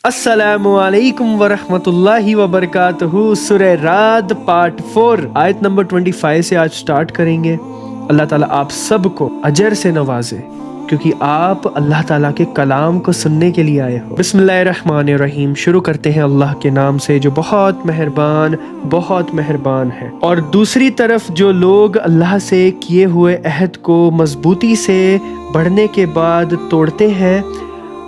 السلام علیکم ورحمۃ اللہ وبرکاتہ۔ سورہ رعد پارٹ 4 آیت نمبر 25 سے آج سٹارٹ کریں گے۔ اللہ تعالیٰ آپ سب کو اجر سے نوازے کیونکہ آپ اللہ تعالیٰ کے کلام کو سننے کے لیے آئے ہو۔ بسم اللہ الرحمن الرحیم۔ شروع کرتے ہیں اللہ کے نام سے جو بہت مہربان ہے۔ اور دوسری طرف جو لوگ اللہ سے کیے ہوئے عہد کو مضبوطی سے بڑھنے کے بعد توڑتے ہیں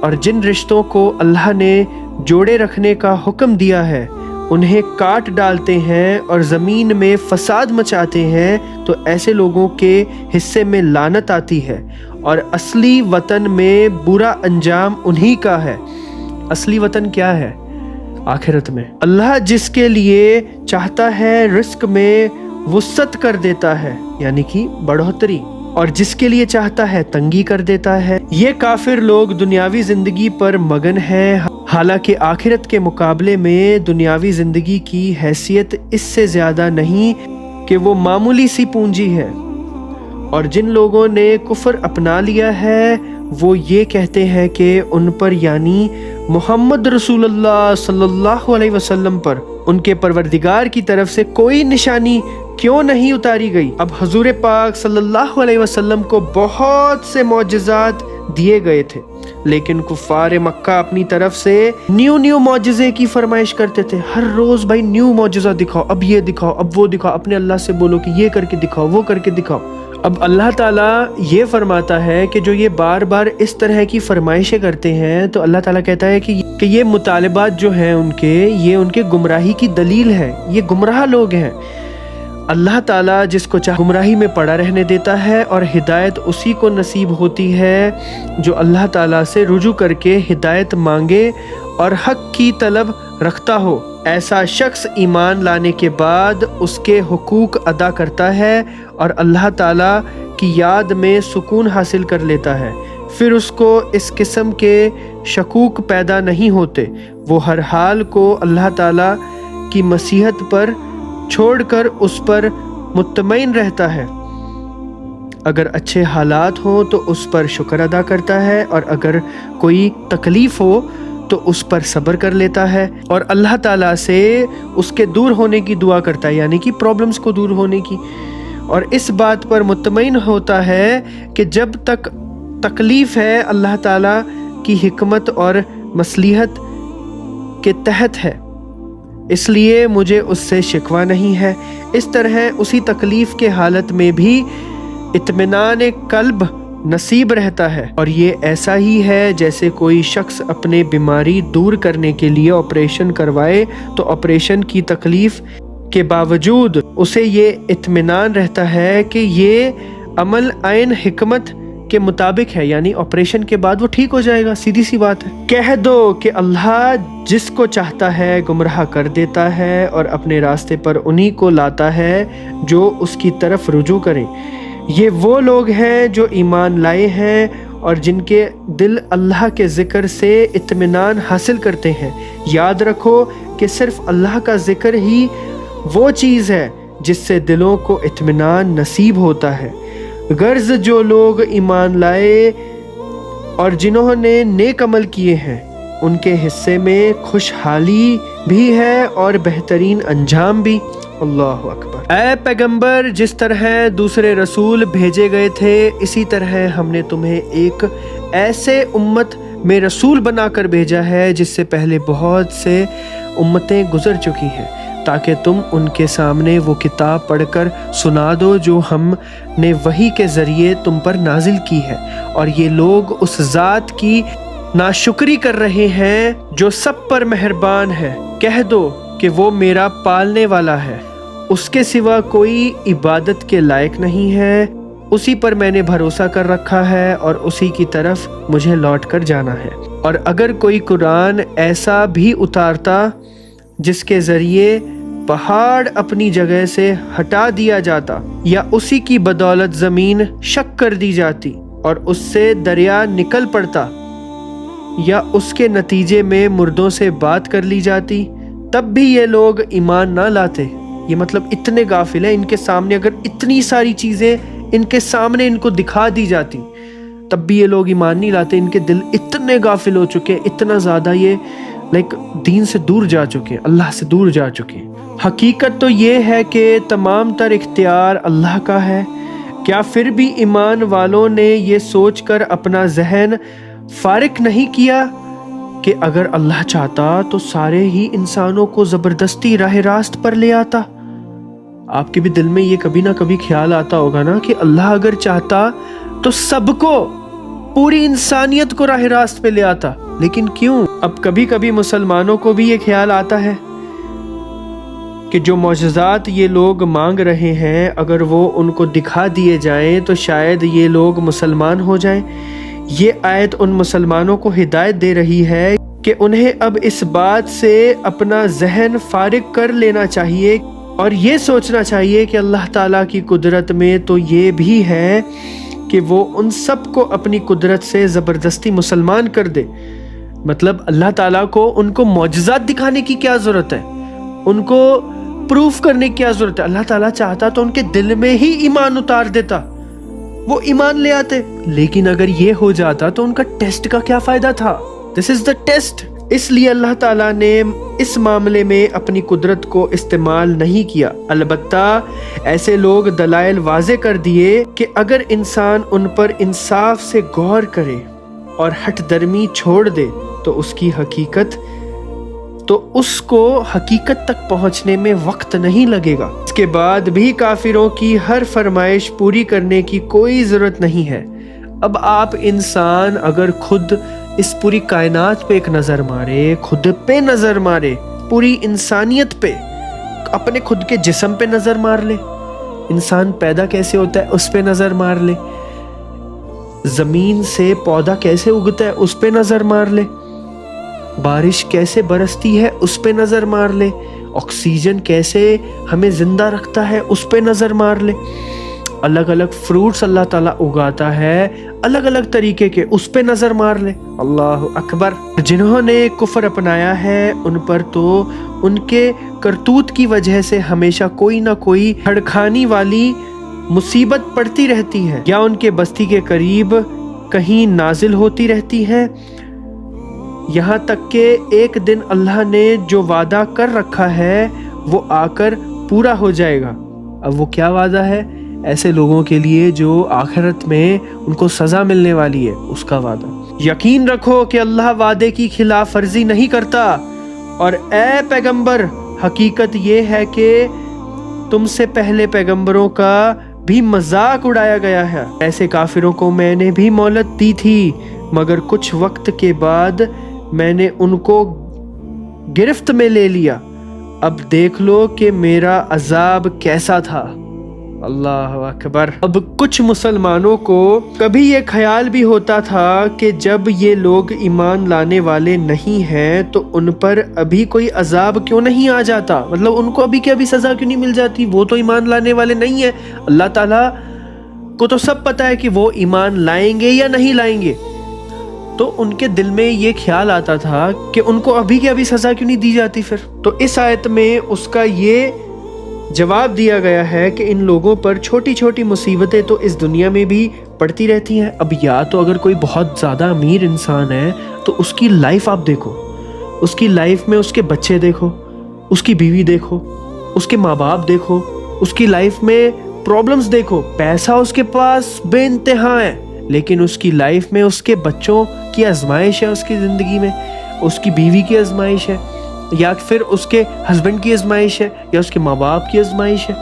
اور جن رشتوں کو اللہ نے جوڑے رکھنے کا حکم دیا ہے انہیں کاٹ ڈالتے ہیں اور زمین میں فساد مچاتے ہیں تو ایسے لوگوں کے حصے میں لعنت آتی ہے اور اصلی وطن میں برا انجام انہی کا ہے۔ اصلی وطن کیا ہے؟ آخرت میں۔ اللہ جس کے لیے چاہتا ہے رزق میں وسعت کر دیتا ہے یعنی کہ بڑھوتری، اور جس کے لیے چاہتا ہے تنگی کر دیتا ہے۔ یہ کافر لوگ دنیاوی زندگی پر مگن ہیں، حالانکہ آخرت کے مقابلے میں دنیاوی زندگی کی حیثیت اس سے زیادہ نہیں کہ وہ معمولی سی پونجی ہے۔ اور جن لوگوں نے کفر اپنا لیا ہے وہ یہ کہتے ہیں کہ ان پر یعنی محمد رسول اللہ صلی اللہ علیہ وسلم پر ان کے پروردگار کی طرف سے کوئی نشانی کیوں نہیں اتاری گئی۔ اب حضور پاک صلی اللہ علیہ وسلم کو بہت سے معجزات دیے گئے تھے لیکن کفار مکہ اپنی طرف سے نیو معجزے کی فرمائش کرتے تھے۔ ہر روز بھائی نیو معجزہ دکھاؤ، اب یہ دکھاؤ، اب وہ دکھاؤ، اپنے اللہ سے بولو کہ یہ کر کے دکھاؤ، وہ کر کے دکھاؤ۔ اب اللہ تعالیٰ یہ فرماتا ہے کہ جو یہ بار بار اس طرح کی فرمائشیں کرتے ہیں تو اللہ تعالیٰ کہتا ہے کہ یہ مطالبات جو ہیں یہ ان کے گمراہی کی دلیل ہے، یہ گمراہ لوگ ہیں۔ اللہ تعالیٰ جس کو چاہے گمراہی میں پڑا رہنے دیتا ہے اور ہدایت اسی کو نصیب ہوتی ہے جو اللہ تعالیٰ سے رجوع کر کے ہدایت مانگے اور حق کی طلب رکھتا ہو۔ ایسا شخص ایمان لانے کے بعد اس کے حقوق ادا کرتا ہے اور اللہ تعالیٰ کی یاد میں سکون حاصل کر لیتا ہے، پھر اس کو اس قسم کے شکوک پیدا نہیں ہوتے۔ وہ ہر حال کو اللہ تعالیٰ کی مصیحت پر چھوڑ کر اس پر مطمئن رہتا ہے۔ اگر اچھے حالات ہوں تو اس پر شکر ادا کرتا ہے اور اگر کوئی تکلیف ہو تو اس پر صبر کر لیتا ہے اور اللہ تعالیٰ سے اس کے دور ہونے کی دعا کرتا ہے یعنی کہ پرابلمز کو دور ہونے کی، اور اس بات پر مطمئن ہوتا ہے کہ جب تک تکلیف ہے اللہ تعالیٰ کی حکمت اور مصلحت کے تحت ہے، اس لیے مجھے اس سے شکوہ نہیں ہے۔ اس طرح اسی تکلیف کے حالت میں بھی اطمینان قلب نصیب رہتا ہے، اور یہ ایسا ہی ہے جیسے کوئی شخص اپنے بیماری دور کرنے کے لیے آپریشن کروائے تو آپریشن کی تکلیف کے باوجود اسے یہ اطمینان رہتا ہے کہ یہ عمل عین حکمت کے مطابق ہے یعنی آپریشن کے بعد وہ ٹھیک ہو جائے گا۔ سیدھی سی بات ہے۔ کہہ دو کہ اللہ جس کو چاہتا ہے گمراہ کر دیتا ہے اور اپنے راستے پر انہی کو لاتا ہے جو اس کی طرف رجوع کریں۔ یہ وہ لوگ ہیں جو ایمان لائے ہیں اور جن کے دل اللہ کے ذکر سے اطمینان حاصل کرتے ہیں۔ یاد رکھو کہ صرف اللہ کا ذکر ہی وہ چیز ہے جس سے دلوں کو اطمینان نصیب ہوتا ہے۔ غرض جو لوگ ایمان لائے اور جنہوں نے نیک عمل کیے ہیں ان کے حصے میں خوشحالی بھی ہے اور بہترین انجام بھی۔ اللہ اکبر۔ اے پیغمبر، جس طرح دوسرے رسول بھیجے گئے تھے اسی طرح ہم نے تمہیں ایک ایسے امت میں رسول بنا کر بھیجا ہے جس سے پہلے بہت سے امتیں گزر چکی ہیں، تاکہ تم ان کے سامنے وہ کتاب پڑھ کر سنا دو جو ہم نے وحی کے ذریعے تم پر نازل کی ہے، اور یہ لوگ اس ذات کی ناشکری کر رہے ہیں جو سب پر مہربان ہے۔ کہہ دو کہ وہ میرا پالنے والا ہے، اس کے سوا کوئی عبادت کے لائق نہیں ہے، اسی پر میں نے بھروسہ کر رکھا ہے اور اسی کی طرف مجھے لوٹ کر جانا ہے۔ اور اگر کوئی قرآن ایسا بھی اتارتا جس کے ذریعے پہاڑ اپنی جگہ سے ہٹا دیا جاتا یا اسی کی بدولت زمین شق کر دی جاتی اور اس سے دریا نکل پڑتا یا اس کے نتیجے میں مردوں سے بات کر لی جاتی، تب بھی یہ لوگ ایمان نہ لاتے۔ یہ مطلب اتنے غافل ہیں، ان کے سامنے اگر اتنی ساری چیزیں ان کے سامنے ان کو دکھا دی جاتی تب بھی یہ لوگ ایمان نہیں لاتے۔ ان کے دل اتنے غافل ہو چکے ہیں، اتنا زیادہ یہ लाइक दीन से दूर जा चुके हैं, अल्लाह से दूर जा चुके हैं। हकीकत तो ये है कि तमाम तर इख्तियार अल्लाह का है। क्या फिर भी ईमान वालों ने ये सोचकर अपना जहन फारिग नहीं किया कि अगर अल्लाह चाहता तो सारे ही इंसानों को ज़बरदस्ती राह रास्त पर ले आता? आपके भी दिल में ये कभी ना कभी ख्याल आता होगा ना कि अल्लाह अगर चाहता तो सबको, पूरी इंसानियत को राह रास्त पे ले आता, लेकिन क्यों? अब कभी कभी मुसलमानों को भी ये ख्याल आता है कि जो मौजज़ात ये लोग मांग रहे हैं अगर वो उनको दिखा दिए जाएं तो शायद ये लोग मुसलमान हो जाएं। ये आयत उन मुसलमानों को हिदायत दे रही है कि उन्हें अब इस बात से अपना जहन फारिग कर लेना चाहिए और ये सोचना चाहिए कि अल्लाह ताला की कुदरत में तो ये भी है कि वो उन सब को अपनी कुदरत से ज़बरदस्ती मुसलमान कर दे। मतलब अल्लाह ताला को उनको मौजज़ात दिखाने की क्या ज़रूरत है, उनको प्रूफ करने की क्या ज़रूरत है? अल्लाह ताला चाहता तो उनके दिल में ही ईमान उतार देता, वो ईमान ले आते। लेकिन अगर ये हो जाता तो उनका टेस्ट का क्या फ़ायदा था? This is the test. इसलिए अल्लाह ताला ने इस मामले में अपनी कुदरत को इस्तेमाल नहीं किया। अलबत्ता ऐसे लोग दलाइल वाज़े कर दिए कि अगर इंसान उन पर इंसाफ से गौर करे और हट दर्मी छोड़ दे तो उसको हकीकत तक पहुंचने में वक्त नहीं लगेगा। इसके बाद भी काफिरों की हर फरमाइश पूरी करने की कोई ज़रूरत नहीं है। अब आप इंसान अगर खुद इस पूरी कायनात पे एक नज़र मारे, खुद पे नज़र मारे, पूरी इंसानियत पे, अपने खुद के जिस्म पे नज़र मार ले, इंसान पैदा कैसे होता है उस पे नज़र मार ले, ज़मीन से पौधा कैसे उगता है उस पे नज़र मार ले, बारिश कैसे बरसती है उस पे नज़र मार ले, ऑक्सीजन कैसे हमें ज़िंदा रखता है उस पे नज़र मार ले, अलग अलग फ्रूट्स अल्लाह ताला उगाता है अलग अलग तरीके के, उस पे नज़र मार ले। अल्लाह अकबर। जिन्होंने कुफ्र अपनाया है उन पर तो उनके करतूत की वजह से हमेशा कोई ना कोई हड़खानी वाली मुसीबत पड़ती रहती है या उनके बस्ती के करीब कहीं नाजिल होती रहती है, यहाँ तक कि एक दिन अल्लाह ने जो वादा कर रखा है वो आकर पूरा हो जाएगा। अब वो क्या वादा है? ऐसे लोगों के लिए जो आखिरत में उनको सज़ा मिलने वाली है, उसका वादा। यकीन रखो कि अल्लाह वादे की खिलाफ वर्जी नहीं करता। और ए पैगंबर, हकीकत ये है कि तुमसे पहले पैगंबरों का भी मजाक उड़ाया गया है। ऐसे काफिरों को मैंने भी मोहलत दी थी, मगर कुछ वक्त के बाद मैंने उनको गिरफ्त में ले लिया। अब देख लो कि मेरा अजाब कैसा था। अल्लाह अकबर। अब कुछ मुसलमानों को कभी ये ख्याल भी होता था कि जब ये लोग ईमान लाने वाले नहीं हैं तो उन पर अभी कोई अजाब क्यों नहीं आ जाता, मतलब उनको अभी की अभी सज़ा क्यों नहीं मिल जाती, वो तो ईमान लाने वाले नहीं है। अल्लाह ताला को तो सब पता है कि वो ईमान लाएंगे या नहीं लाएंगे, तो उनके दिल में ये ख्याल आता था कि उनको अभी की अभी सज़ा क्यों नहीं दी जाती फिर। तो इस आयत में उसका ये जवाब दिया गया है कि इन लोगों पर छोटी छोटी मुसीबतें तो इस दुनिया में भी पड़ती रहती हैं। अब या तो अगर कोई बहुत ज़्यादा अमीर इंसान है तो उसकी लाइफ आप देखो, उसकी लाइफ में उसके बच्चे देखो, उसकी बीवी देखो, उसके माँ बाप देखो, उसकी लाइफ में प्रॉब्लम्स देखो। पैसा उसके पास बेइंतहा है, लेकिन उसकी लाइफ में उसके बच्चों की आजमाइश है, उसकी ज़िंदगी में उसकी बीवी की आजमाइश है, या फिर उसके हस्बैंड की आजमाइश है, या उसके माँ बाप की आजमाइश है।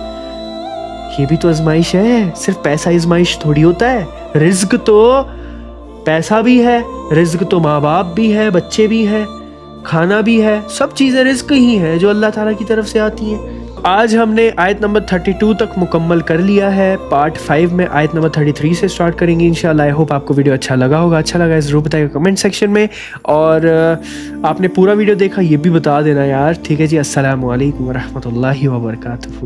ये भी तो आजमाइश है, सिर्फ पैसा आजमाइश थोड़ी होता है। रिज्क तो पैसा भी है, रिज्क तो माँ बाप भी है, बच्चे भी हैं, खाना भी है, सब चीज़ें रिज्क ही हैं जो अल्लाह ताला की तरफ से आती हैं। आज हमने आयत नंबर 32 तक मुकम्मल कर लिया है। पार्ट 5 में आयत नंबर 33 से स्टार्ट करेंगे इंशाल्लाह। आई होप आपको वीडियो अच्छा लगा होगा। अच्छा लगा ज़रूर बताइएगा कमेंट सेक्शन में, और आपने पूरा वीडियो देखा ये भी बता देना यार, ठीक है जी। अस्सलामु अलैकुम वरहमतुल्लाहि वबरकातुहू।